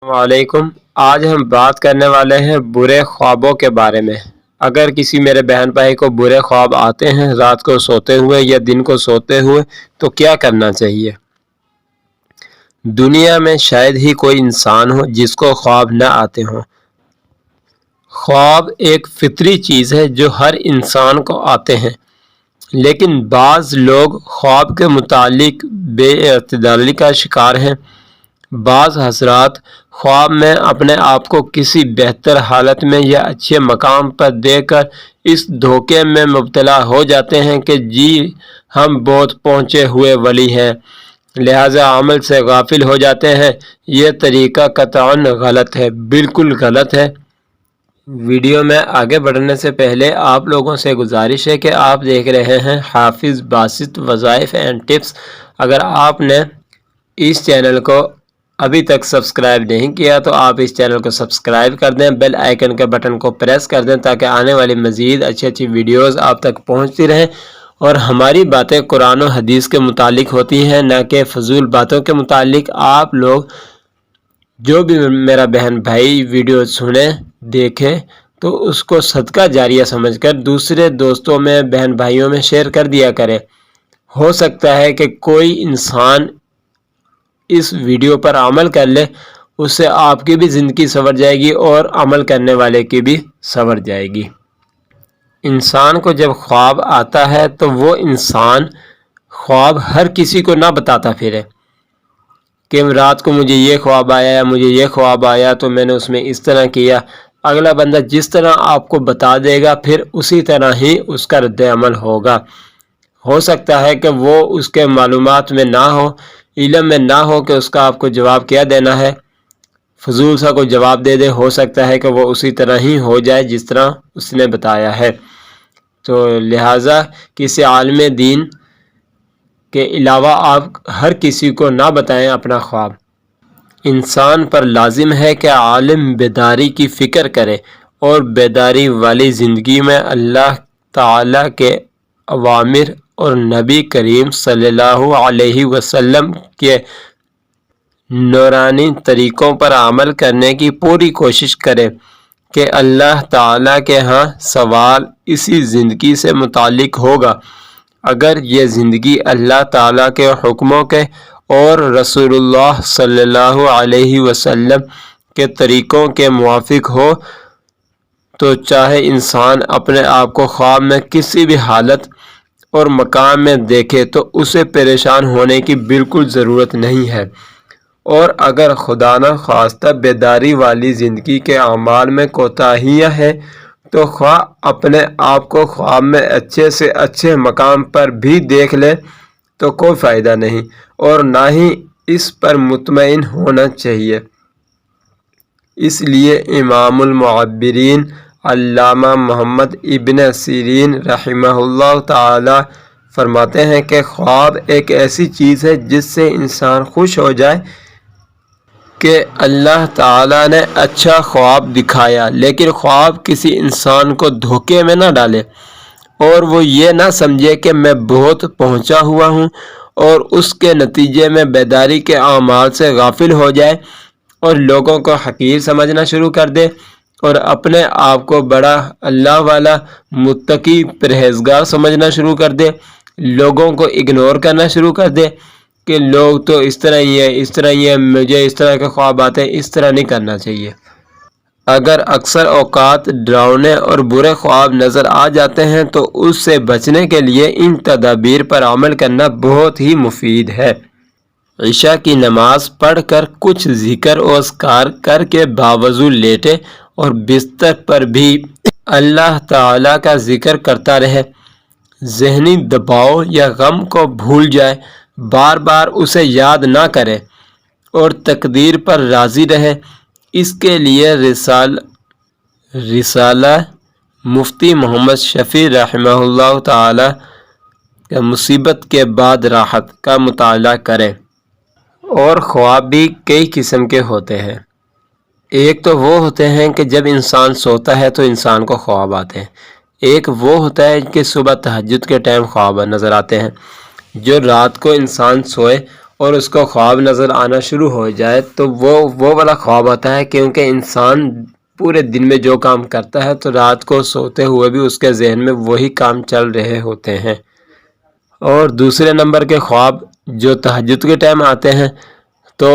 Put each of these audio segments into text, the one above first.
السلام علیکم۔ آج ہم بات کرنے والے ہیں برے خوابوں کے بارے میں۔ اگر کسی میرے بہن بھائی کو برے خواب آتے ہیں رات کو سوتے ہوئے یا دن کو سوتے ہوئے تو کیا کرنا چاہیے؟ دنیا میں شاید ہی کوئی انسان ہو جس کو خواب نہ آتے ہوں۔ خواب ایک فطری چیز ہے جو ہر انسان کو آتے ہیں، لیکن بعض لوگ خواب کے متعلق بے اعتدالی کا شکار ہیں۔ بعض حضرات خواب میں اپنے آپ کو کسی بہتر حالت میں یا اچھے مقام پر دیکھ کر اس دھوکے میں مبتلا ہو جاتے ہیں کہ جی ہم بہت پہنچے ہوئے ولی ہیں، لہذا عمل سے غافل ہو جاتے ہیں۔ یہ طریقہ قطعاً غلط ہے، بالکل غلط ہے۔ ویڈیو میں آگے بڑھنے سے پہلے آپ لوگوں سے گزارش ہے کہ آپ دیکھ رہے ہیں حافظ باسط وظائف اینڈ ٹپس۔ اگر آپ نے اس چینل کو ابھی تک سبسکرائب نہیں کیا تو آپ اس چینل کو سبسکرائب کر دیں، بیل آئیکن کے بٹن کو پریس کر دیں تاکہ آنے والی مزید اچھی ویڈیوز آپ تک پہنچتی رہیں اور ہماری باتیں قرآن و حدیث کے متعلق ہوتی ہیں، نہ کہ فضول باتوں کے متعلق۔ آپ لوگ جو بھی میرا بہن بھائی ویڈیو سنیں دیکھیں تو اس کو صدقہ جاریہ سمجھ کر دوسرے دوستوں میں بہن بھائیوں میں شیئر کر دیا کریں۔ ہو سکتا ہے کہ کوئی انسان اس ویڈیو پر عمل کر لے، اس سے آپ کی بھی زندگی سنور جائے گی اور عمل کرنے والے کی بھی سنور جائے گی۔ انسان کو جب خواب آتا ہے تو وہ انسان خواب ہر کسی کو نہ بتاتا پھرے کہ رات کو مجھے یہ خواب آیا یا مجھے یہ خواب آیا تو میں نے اس میں اس طرح کیا۔ اگلا بندہ جس طرح آپ کو بتا دے گا پھر اسی طرح ہی اس کا رد عمل ہوگا۔ ہو سکتا ہے کہ وہ اس کے معلومات میں نہ ہو، علم میں نہ ہو کہ اس کا آپ کو جواب کیا دینا ہے، فضول سا کوئی جواب دے دے۔ ہو سکتا ہے کہ وہ اسی طرح ہی ہو جائے جس طرح اس نے بتایا ہے۔ تو لہٰذا کسی عالم دین کے علاوہ آپ ہر کسی کو نہ بتائیں اپنا خواب۔ انسان پر لازم ہے کہ عالم بیداری کی فکر کرے اور بیداری والی زندگی میں اللہ تعالیٰ کے اوامر اور نبی کریم صلی اللہ علیہ وسلم کے نورانی طریقوں پر عمل کرنے کی پوری کوشش کرے کہ اللہ تعالیٰ کے ہاں سوال اسی زندگی سے متعلق ہوگا۔ اگر یہ زندگی اللہ تعالیٰ کے حکموں کے اور رسول اللہ صلی اللہ علیہ وسلم کے طریقوں کے موافق ہو تو چاہے انسان اپنے آپ کو خواب میں کسی بھی حالت اور مقام میں دیکھے تو اسے پریشان ہونے کی بالکل ضرورت نہیں ہے۔ اور اگر خدا نہ خواستہ بیداری والی زندگی کے اعمال میں کوتاہیاں ہیں تو خواہ اپنے آپ کو خواب میں اچھے سے اچھے مقام پر بھی دیکھ لے تو کوئی فائدہ نہیں، اور نہ ہی اس پر مطمئن ہونا چاہیے۔ اس لیے امام المعبرین علامہ محمد ابن سیرین رحمہ اللہ تعالی فرماتے ہیں کہ خواب ایک ایسی چیز ہے جس سے انسان خوش ہو جائے کہ اللہ تعالیٰ نے اچھا خواب دکھایا، لیکن خواب کسی انسان کو دھوکے میں نہ ڈالے اور وہ یہ نہ سمجھے کہ میں بہت پہنچا ہوا ہوں اور اس کے نتیجے میں بیداری کے اعمال سے غافل ہو جائے اور لوگوں کو حقیر سمجھنا شروع کر دے اور اپنے آپ کو بڑا اللہ والا متقی پرہیزگار سمجھنا شروع کر دے، لوگوں کو اگنور کرنا شروع کر دے کہ لوگ تو اس طرح ہی ہیں، اس طرح ہی ہیں، مجھے اس طرح کے خواب آتے ہیں۔ اس طرح نہیں کرنا چاہیے۔ اگر اکثر اوقات ڈراؤنے اور برے خواب نظر آ جاتے ہیں تو اس سے بچنے کے لیے ان تدابیر پر عمل کرنا بہت ہی مفید ہے۔ عشاء کی نماز پڑھ کر کچھ ذکر و اذکار کر کے باوضو لیٹے اور بستر پر بھی اللہ تعالیٰ کا ذکر کرتا رہے، ذہنی دباؤ یا غم کو بھول جائے، بار بار اسے یاد نہ کرے اور تقدیر پر راضی رہے۔ اس کے لیے رسالہ مفتی محمد شفیع رحمہ اللہ تعالی کا مصیبت کے بعد راحت کا مطالعہ کریں۔ اور خواب بھی کئی قسم کے ہوتے ہیں۔ ایک تو وہ ہوتے ہیں کہ جب انسان سوتا ہے تو انسان کو خواب آتے ہیں۔ ایک وہ ہوتا ہے کہ صبح تہجد کے ٹائم خواب نظر آتے ہیں۔ جو رات کو انسان سوئے اور اس کو خواب نظر آنا شروع ہو جائے تو وہ والا خواب ہوتا ہے، کیونکہ انسان پورے دن میں جو کام کرتا ہے تو رات کو سوتے ہوئے بھی اس کے ذہن میں وہی کام چل رہے ہوتے ہیں۔ اور دوسرے نمبر کے خواب جو تہجد کے ٹائم آتے ہیں تو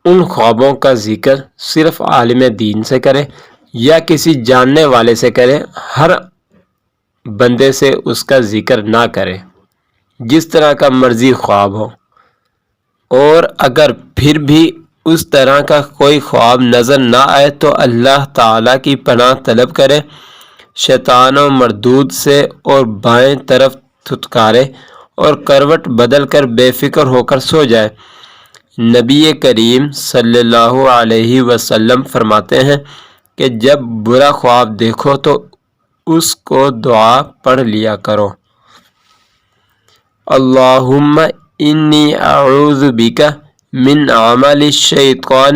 ان خوابوں کا ذکر صرف عالم دین سے کرے یا کسی جاننے والے سے کرے، ہر بندے سے اس کا ذکر نہ کرے، جس طرح کا مرضی خواب ہو۔ اور اگر پھر بھی اس طرح کا کوئی خواب نظر نہ آئے تو اللہ تعالیٰ کی پناہ طلب کرے، شیطان و مردود سے، اور بائیں طرف تھتکارے اور کروٹ بدل کر بے فکر ہو کر سو جائے۔ نبی کریم صلی اللہ علیہ وسلم فرماتے ہیں کہ جب برا خواب دیکھو تو اس کو دعا پڑھ لیا کرو، اللہم انی اعوذ بک من عمل الشیطان